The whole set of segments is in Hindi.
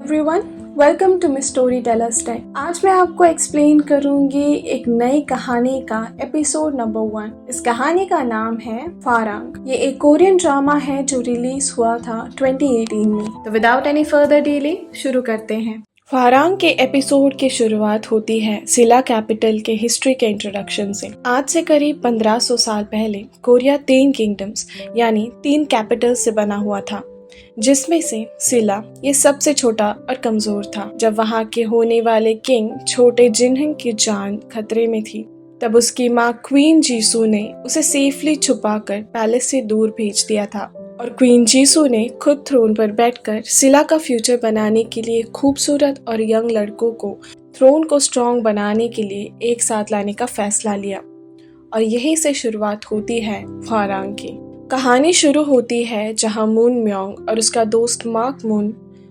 Everyone, welcome to Miss storytellers time. आज मैं आपको एक्सप्लेन करूंगी एक नई कहानी का एपिसोड नंबर 1। इस कहानी का नाम है फारांग। ये एक कोरियन ड्रामा है जो रिलीज हुआ था 2018 में। तो विदाउट एनी फर्दर डिले शुरू करते हैं। फारांग के एपिसोड की शुरुआत होती है सिला कैपिटल के हिस्ट्री के इंट्रोडक्शन से। आज से करीब 1500 साल पहले कोरिया 3 किंगडम्स यानी 3 कैपिटल से बना हुआ था, जिसमें से सिला ये सबसे छोटा और कमजोर था। जब वहाँ के होने वाले किंग छोटे जिन्हिंग की जान खतरे में थी, तब उसकी माँ क्वीन जीसू ने उसे सेफली छुपाकर पैलेस से दूर भेज दिया था और क्वीन जीसू ने खुद थ्रोन पर बैठकर सिला का फ्यूचर बनाने के लिए खूबसूरत और यंग लड़कों को थ्रोन को स्ट्रॉन्ग बनाने के लिए एक साथ लाने का फैसला लिया। और यहीं से शुरुआत होती है फारांग की। कहानी शुरू होती है जहां मून म्योंग और उसका दोस्त मार्क मून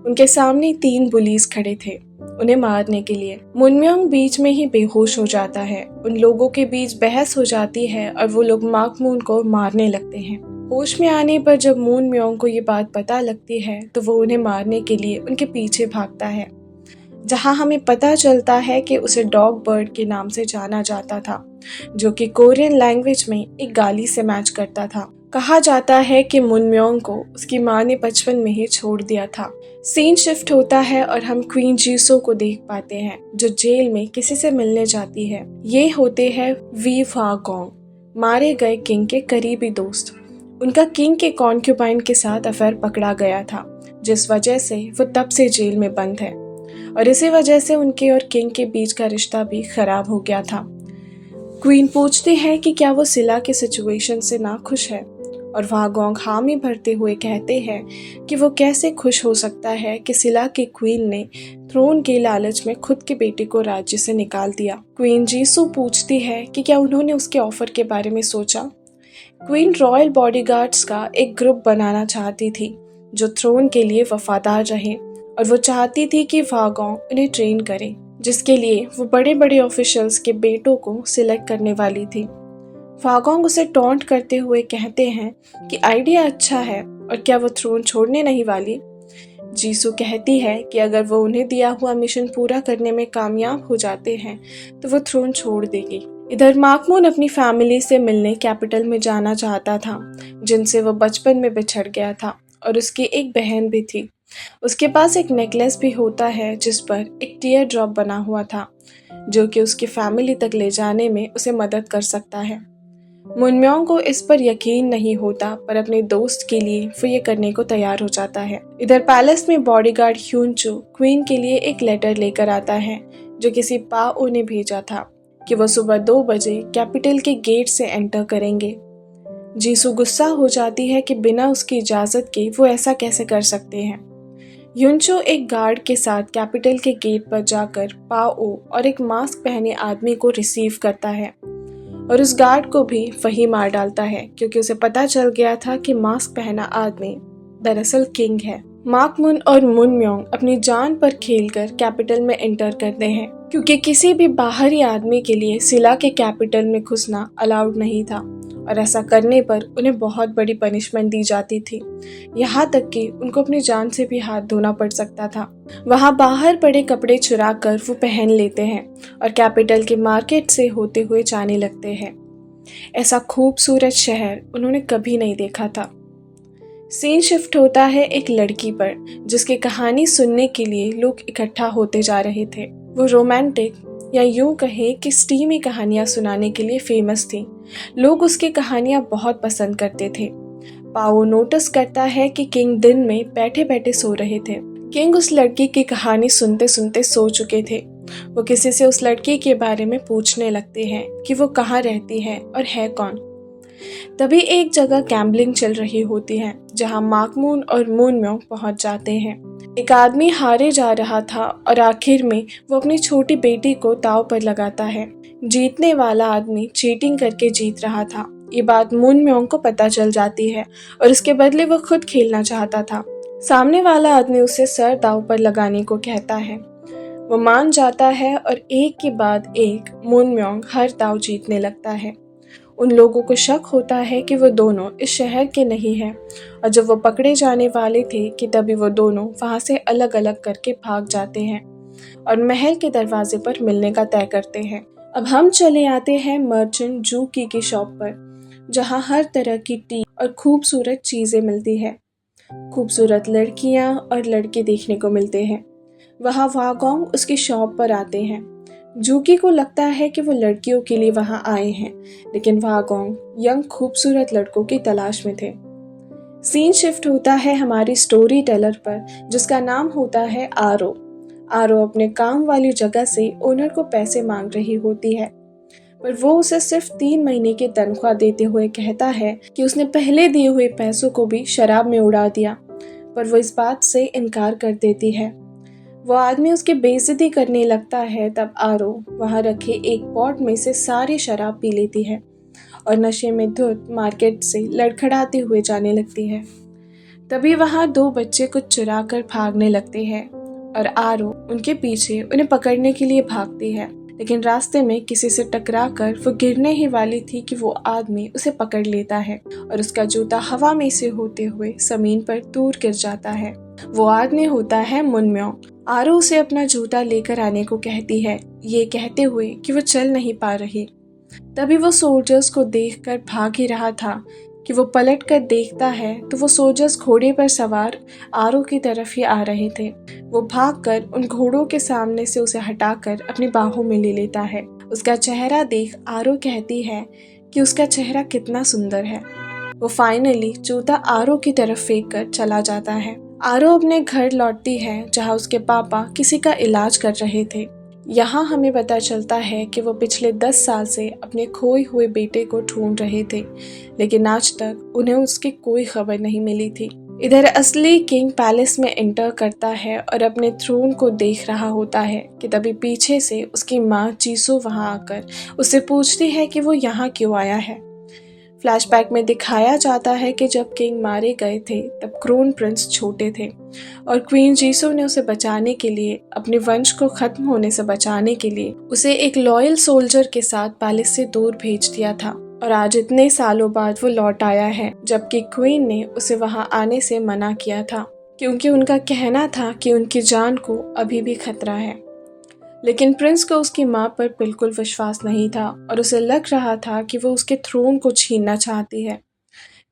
उनके सामने 3 बुलीज खड़े थे उन्हें मारने के लिए। मून म्योंग बीच में ही बेहोश हो जाता है। उन लोगों के बीच बहस हो जाती है और वो लोग मार्क मून को मारने लगते हैं। होश में आने पर जब मून म्योंग को ये बात पता लगती है तो वो उन्हें मारने के लिए उनके पीछे भागता है, जहां हमें पता चलता है कि उसे डॉग बर्ड के नाम से जाना जाता था, जो कि कोरियन लैंग्वेज में एक गाली से मैच करता था। कहा जाता है कि मून म्योंग को उसकी माँ ने बचपन में ही छोड़ दिया था। सीन शिफ्ट होता है और हम क्वीन जीसो को देख पाते हैं, जो जेल में किसी से मिलने जाती है। ये होते हैं वी फागोंग, मारे गए किंग के करीबी दोस्त। उनका किंग के कॉन्क्यूबाइन के साथ अफेयर पकड़ा गया था, जिस वजह से वो तब से जेल में बंद है और इसी वजह से उनके और किंग के बीच का रिश्ता भी खराब हो गया था। क्वीन पूछती है कि क्या वो सिला के सिचुएशन से नाखुश है और वागोंग हामी भरते हुए कहते हैं कि वो कैसे खुश हो सकता है कि सिला की क्वीन ने थ्रोन के लालच में खुद के बेटे को राज्य से निकाल दिया। क्वीन जीसू पूछती है कि क्या उन्होंने उसके ऑफर के बारे में सोचा। क्वीन रॉयल बॉडीगार्ड्स का एक ग्रुप बनाना चाहती थी जो थ्रोन के लिए वफादार रहे और वो चाहती थी कि वागोंग उन्हें ट्रेन करे, जिसके लिए वो बड़े बड़े ऑफिशियल्स के बेटों को सिलेक्ट करने वाली थी। वागोंग उसे टॉन्ट करते हुए कहते हैं कि आइडिया अच्छा है और क्या वो थ्रोन छोड़ने नहीं वाली। जीसू कहती है कि अगर वो उन्हें दिया हुआ मिशन पूरा करने में कामयाब हो जाते हैं तो वो थ्रोन छोड़ देगी। इधर मार्क मून अपनी फैमिली से मिलने कैपिटल में जाना चाहता था, जिनसे वो बचपन में बिछड़ गया था, और उसकी एक बहन भी थी। उसके पास एक नेकलेस भी होता है जिस पर एक टीयर ड्रॉप बना हुआ था, जो कि उसकी फैमिली तक ले जाने में उसे मदद कर सकता है। मून म्योंग को इस पर यकीन नहीं होता, पर अपने दोस्त के लिए वो ये करने को तैयार हो जाता है। इधर पैलेस में बॉडीगार्ड ह्यूनचो क्वीन के लिए एक लेटर लेकर आता है, जो किसी पाओ ने भेजा था कि वो सुबह 2 बजे कैपिटल के गेट से एंटर करेंगे। जीसू गुस्सा हो जाती है कि बिना उसकी इजाजत के वो ऐसा कैसे कर सकते हैं। ह्यूनचो एक गार्ड के साथ कैपिटल के गेट पर जाकर पाओ और एक मास्क पहने आदमी को रिसीव करता है और उस गार्ड को भी वही मार डालता है, क्योंकि उसे पता चल गया था कि मास्क पहना आदमी दरअसल किंग है। मार्क मून और मून म्योंग अपनी जान पर खेलकर कैपिटल में एंटर करते हैं, क्योंकि किसी भी बाहरी आदमी के लिए सिला के कैपिटल में घुसना अलाउड नहीं था और ऐसा करने पर उन्हें बहुत बड़ी पनिशमेंट दी जाती थी, यहाँ तक कि उनको अपनी जान से भी हाथ धोना पड़ सकता था। वहाँ बाहर पड़े कपड़े चुरा कर वो पहन लेते हैं और कैपिटल के मार्केट से होते हुए जाने लगते हैं। ऐसा खूबसूरत शहर उन्होंने कभी नहीं देखा था। सीन शिफ्ट होता है एक लड़की पर, जिसकी कहानी सुनने के लिए लोग इकट्ठा होते जा रहे थे। वो रोमांटिक या यूं कहें कि स्टीमी कहानियां सुनाने के लिए फेमस थी। लोग उसकी कहानियां बहुत पसंद करते थे। पाओ नोटिस करता है कि किंग दिन में बैठे बैठे सो रहे थे। किंग उस लड़की की कहानी सुनते सुनते सो चुके थे। वो किसी से उस लड़की के बारे में पूछने लगते हैं कि वो कहाँ रहती है और है कौन। तभी एक जगह गैम्बलिंग चल रही होती है, जहां मार्क मून और मून म्योंग पहुंच जाते हैं। एक आदमी हारे जा रहा था और आखिर में वो अपनी छोटी बेटी को दांव पर लगाता है। जीतने वाला आदमी चीटिंग करके जीत रहा था। ये बात मून म्योंग को पता चल जाती है और इसके बदले वो खुद खेलना चाहता था। सामने वाला आदमी उसे सर दांव पर लगाने को कहता है। वो मान जाता है और एक के बाद एक मून म्योंग हर दांव जीतने लगता है। उन लोगों को शक होता है कि वो दोनों इस शहर के नहीं हैं और जब वो पकड़े जाने वाले थे कि तभी वो दोनों वहाँ से अलग अलग करके भाग जाते हैं और महल के दरवाजे पर मिलने का तय करते हैं। अब हम चले आते हैं मर्चेंट जूकी की शॉप पर, जहाँ हर तरह की टी और खूबसूरत चीज़ें मिलती है। खूबसूरत लड़कियाँ और लड़के देखने को मिलते हैं। वहाँ वागोंग उसकी शॉप पर आते हैं। जूकी को लगता है कि वो लड़कियों के लिए वहाँ आए हैं, लेकिन वागोंग यंग खूबसूरत लड़कों की तलाश में थे। सीन शिफ्ट होता है हमारी स्टोरी टेलर पर, जिसका नाम होता है आरो। आरो अपने काम वाली जगह से ओनर को पैसे मांग रही होती है, पर वो उसे सिर्फ 3 महीने की तनख्वाह देते हुए कहता है कि उसने पहले दिए हुए पैसों को भी शराब में उड़ा दिया, पर वो इस बात से इनकार कर देती है। वो आदमी उसकी बेइज्जती करने लगता है। तब आरो वहाँ रखे एक पॉट में से सारी शराब पी लेती है और नशे में धुत मार्केट से लड़खड़ाते हुए जाने लगती है। तभी वहाँ 2 बच्चे कुछ चुरा कर भागने लगते हैं और आरो उनके पीछे उन्हें पकड़ने के लिए भागती है, लेकिन रास्ते में किसी से टकराकर वो गिरने ही वाली थी कि वो आदमी उसे पकड़ लेता है और उसका जूता हवा में से होते हुए जमीन पर दूर गिर जाता है। वो आदमी होता है मुनम्यों। आरो उसे अपना जूता लेकर आने को कहती है, ये कहते हुए कि वो चल नहीं पा रही। तभी वो सोल्जर्स को देखकर भाग ही रहा था कि वो पलट कर देखता है तो वो सोल्जर्स घोड़े पर सवार आरो की तरफ ही आ रहे थे। वो भागकर उन घोड़ों के सामने से उसे हटाकर अपनी बाहों में ले लेता है। उसका चेहरा देख आरो कहती है कि उसका चेहरा कितना सुंदर है। वो फाइनली जूता आरो की तरफ फेंक कर चला जाता है। आरो अपने घर लौटती है, जहाँ उसके पापा किसी का इलाज कर रहे थे। यहाँ हमें पता चलता है कि वो पिछले 10 साल से अपने खोए हुए बेटे को ढूंढ रहे थे, लेकिन आज तक उन्हें उसकी कोई खबर नहीं मिली थी। इधर असली किंग पैलेस में एंटर करता है और अपने थ्रोन को देख रहा होता है कि तभी पीछे से उसकी माँ जीसो वहाँ आकर उससे पूछती है कि वो यहाँ क्यों आया है। फ्लैशबैक में दिखाया जाता है कि जब किंग मारे गए थे तब क्रोन प्रिंस छोटे थे और क्वीन जीसो ने उसे बचाने के लिए, अपने वंश को खत्म होने से बचाने के लिए उसे एक लॉयल सोल्जर के साथ पैलेस से दूर भेज दिया था। और आज इतने सालों बाद वो लौट आया है, जबकि क्वीन ने उसे वहां आने से मना किया था, क्योंकि उनका कहना था कि उनकी जान को अभी भी खतरा है। लेकिन प्रिंस को उसकी माँ पर बिल्कुल विश्वास नहीं था और उसे लग रहा था कि वो उसके थ्रोन को छीनना चाहती है।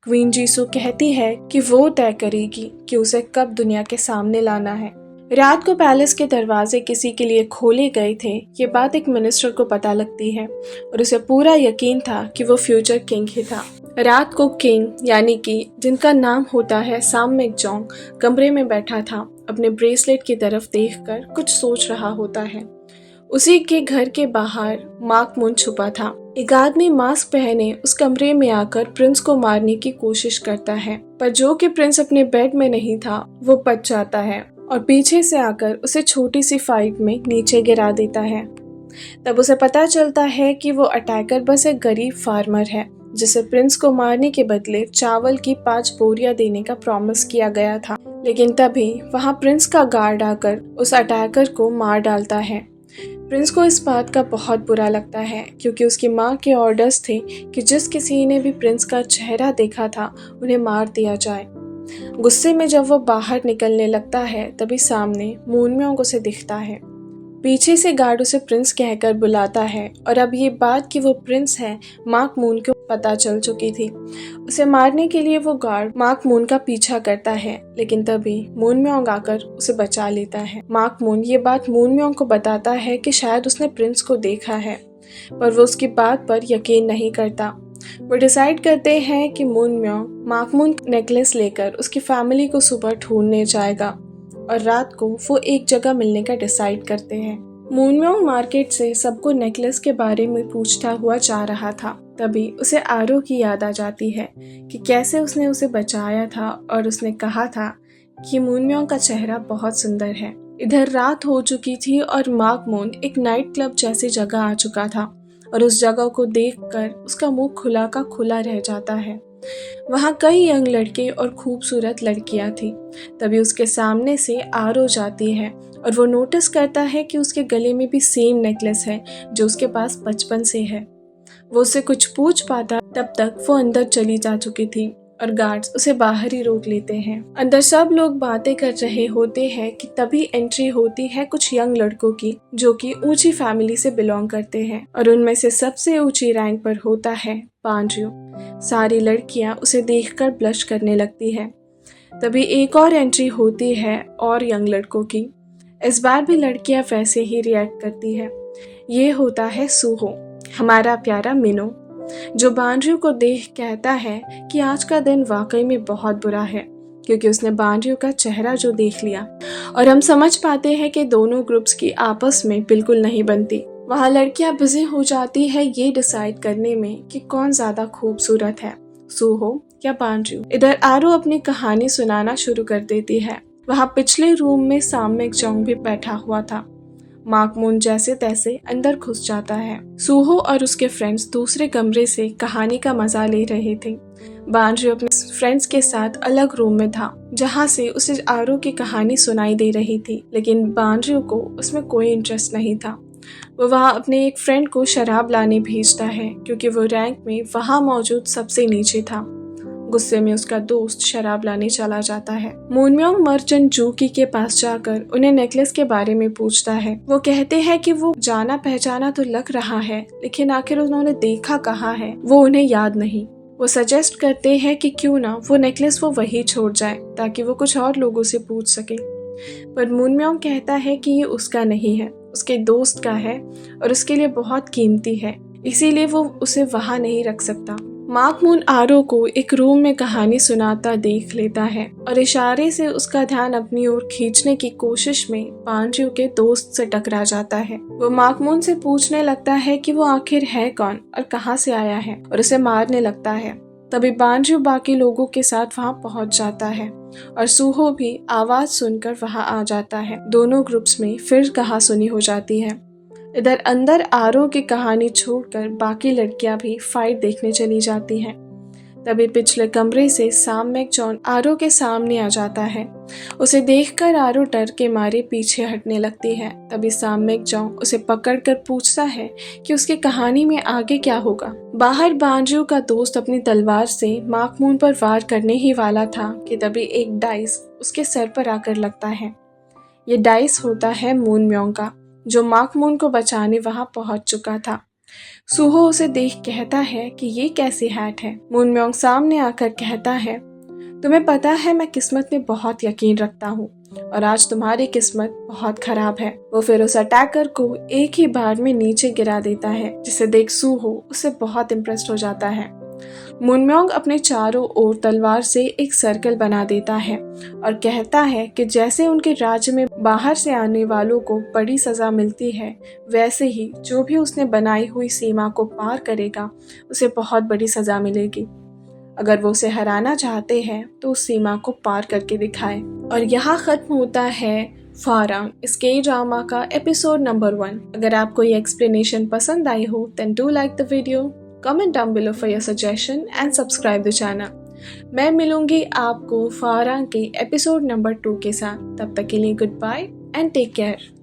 क्वीन जीसू कहती है कि वो तय करेगी कि उसे कब दुनिया के सामने लाना है। रात को पैलेस के दरवाजे किसी के लिए खोले गए थे, ये बात एक मिनिस्टर को पता लगती है और उसे पूरा यकीन था कि वो फ्यूचर किंग ही था। रात को किंग, यानी कि जिनका नाम होता है साम मेकजोंग, कमरे में बैठा था। अपने ब्रेसलेट की तरफ देखकर कुछ सोच रहा होता है। उसी के घर के बाहर मार्क मून छुपा था। एक आदमी मास्क पहने उस कमरे में आकर प्रिंस को मारने की कोशिश करता है, पर जो कि प्रिंस अपने बेड में नहीं था वो बच जाता है और पीछे से आकर उसे छोटी सी फाइट में नीचे गिरा देता है। तब उसे पता चलता है कि वो अटैकर बस एक गरीब फार्मर है, जिसे प्रिंस को मारने के बदले चावल की 5 बोरियां देने का प्रॉमिस किया गया था। लेकिन तभी वहाँ प्रिंस का गार्ड आकर उस अटैकर को मार डालता है। प्रिंस को इस बात का बहुत बुरा लगता है, क्योंकि उसकी माँ के ऑर्डर्स थे कि जिस किसी ने भी प्रिंस का चेहरा देखा था उन्हें मार दिया जाए। गुस्से में जब वो बाहर निकलने लगता है तभी सामने मूनम्योंग उसे दिखता है। पीछे से गार्ड उसे प्रिंस कहकर बुलाता है और अब ये बात कि वो प्रिंस है मार्क मून को पता चल चुकी थी। उसे मारने के लिए वो गार्ड मार्क मून का पीछा करता है, लेकिन तभी मूनम्योंग आकर उसे बचा लेता है। मार्क मून ये बात मूनम्योंग को बताता है कि शायद उसने प्रिंस को देखा है, पर वो उसकी बात पर यकीन नहीं करता। वो डिसाइड करते हैं कि मूनम्योंग मार्क मून नेकलेस लेकर उसकी फैमिली को सुबह ढूंढने जाएगा और रात को वो एक जगह मिलने का डिसाइड करते हैं। मूनम्योंग मार्केट से सबको नेकलेस के बारे में पूछता हुआ जा रहा था। तभी उसे आरो की याद आ जाती है कि कैसे उसने उसे बचाया था और उसने कहा था कि मूनम्योंग का चेहरा बहुत सुंदर है। इधर रात हो चुकी थी और मार्क मून एक नाइट क्लब जैसी जगह आ चुका था और उस जगह को देखकर उसका मुंह खुला का खुला रह जाता है। वहाँ कई यंग लड़के और खूबसूरत लड़कियां थी। तभी उसके सामने से आरो जाती है और वो नोटिस करता है कि उसके गले में भी सेम नेकलेस है जो उसके पास बचपन से है। वो उससे कुछ पूछ पाता तब तक वो अंदर चली जा चुकी थी और गार्ड्स उसे बाहर ही रोक लेते हैं। अंदर सब लोग बातें कर रहे होते हैं कि तभी एंट्री होती है कुछ यंग लड़कों की जो कि ऊंची फैमिली से बिलोंग करते हैं और उनमें से सबसे ऊंची रैंक पर होता है बानरियो। सारी लड़कियां उसे देखकर ब्लश करने लगती है। तभी एक और एंट्री होती है और यंग लड़कों की। इस बार भी लड़कियां वैसे ही रिएक्ट करती है। ये होता है सूहो, हमारा प्यारा मिनो, जो बानरियो को देख कहता है कि आज का दिन वाकई में बहुत बुरा है क्योंकि उसने बानरियो का चेहरा जो देख लिया। और हम समझ पाते हैं कि दोनों ग्रुप्स की आपस में बिल्कुल नहीं बनती। वहाँ लड़कियां बिजी हो जाती है ये डिसाइड करने में कि कौन ज्यादा खूबसूरत है, सूहो या बानरियो। इधर आरो अपनी कहानी सुनाना शुरू कर देती है। वहाँ पिछले रूम में सामयिक जोंग भी बैठा हुआ था। मार्क मून जैसे तैसे अंदर घुस जाता है। सूहो और उसके फ्रेंड्स दूसरे कमरे से कहानी का मजा ले रहे थे। बानरियो अपने फ्रेंड्स के साथ अलग रूम में था जहाँ से उसे आरो की कहानी सुनाई दे रही थी, लेकिन बानरियो को उसमें कोई इंटरेस्ट नहीं था। वो वहाँ अपने एक फ्रेंड को शराब लाने भेजता है क्योंकि वो रैंक में वहाँ मौजूद सबसे नीचे था। गुस्से में उसका दोस्त शराब लाने चला जाता है। मूनम्योंग मर्चेंट जूकी के पास जाकर उन्हें नेकलेस के बारे में पूछता है। वो कहते हैं कि वो जाना पहचाना तो लग रहा है, लेकिन आखिर उन्होंने देखा कहाँ है वो उन्हें याद नहीं। वो सजेस्ट करते हैं कि क्यों ना वो नेकलेस वो वही छोड़ जाए ताकि वो कुछ और लोगों से पूछ सके। पर मूनम्योंग कहता है कि ये उसका नहीं है, उसके दोस्त का है और उसके लिए बहुत कीमती है, इसीलिए वो उसे वहाँ नहीं रख सकता। मार्क मून आरो को एक रूम में कहानी सुनाता देख लेता है और इशारे से उसका ध्यान अपनी ओर खींचने की कोशिश में बानरियो के दोस्त से टकरा जाता है। वो मार्क मून से पूछने लगता है कि वो आखिर है कौन और कहाँ से आया है और उसे मारने लगता है। तभी बानरियो बाकी लोगों के साथ वहाँ पहुँच जाता है और सूहो भी आवाज सुनकर वहाँ आ जाता है। दोनों ग्रुप्स में फिर कहासुनी हो जाती है। इधर अंदर आरो की कहानी छोड़कर बाकी लड़कियां भी फाइट देखने चली जाती हैं। तभी पिछले कमरे से सामयिक जॉन आरो के सामने आ जाता है। उसे देखकर आरो डर के मारे पीछे हटने लगती है। तभी सामयिक जॉन उसे पकड़कर पूछता है कि उसकी कहानी में आगे क्या होगा। बाहर बानरियो का दोस्त अपनी तलवार से मार्क मून पर वार करने ही वाला था कि तभी एक डाइस उसके सर पर आकर लगता है। ये डाइस होता है मूनम्योंग का, जो मार्क मून को बचाने वहां पहुंच चुका था। सूहो उसे देख कहता है कि ये कैसी हैट है। मूनम्योंग सामने आकर कहता है, तुम्हें पता है मैं किस्मत में बहुत यकीन रखता हूँ और आज तुम्हारी किस्मत बहुत खराब है। वो फिर उस अटैकर को एक ही बार में नीचे गिरा देता है, जिसे देख सूहो उससे बहुत इम्प्रेस्ड हो जाता है। मूनम्योंग अपने चारों ओर तलवार से एक सर्कल बना देता है और कहता है कि जैसे उनके राज्य में बाहर से आने वालों को बड़ी सजा मिलती है, वैसे ही जो भी उसने बनाई हुई सीमा को पार करेगा उसे बहुत बड़ी सजा मिलेगी। अगर वो उसे हराना चाहते हैं तो उस सीमा को पार करके दिखाए। और यहाँ खत्म होता है फारांग, इस के ड्रामा का एपिसोड नंबर 1। अगर आपको ये एक्सप्लेनेशन पसंद आई हो then do like the video, comment down below for your suggestion and subscribe the channel। मैं मिलूंगी आपको फारांग के एपिसोड नंबर 2 के साथ। तब तक के लिए goodbye and take care.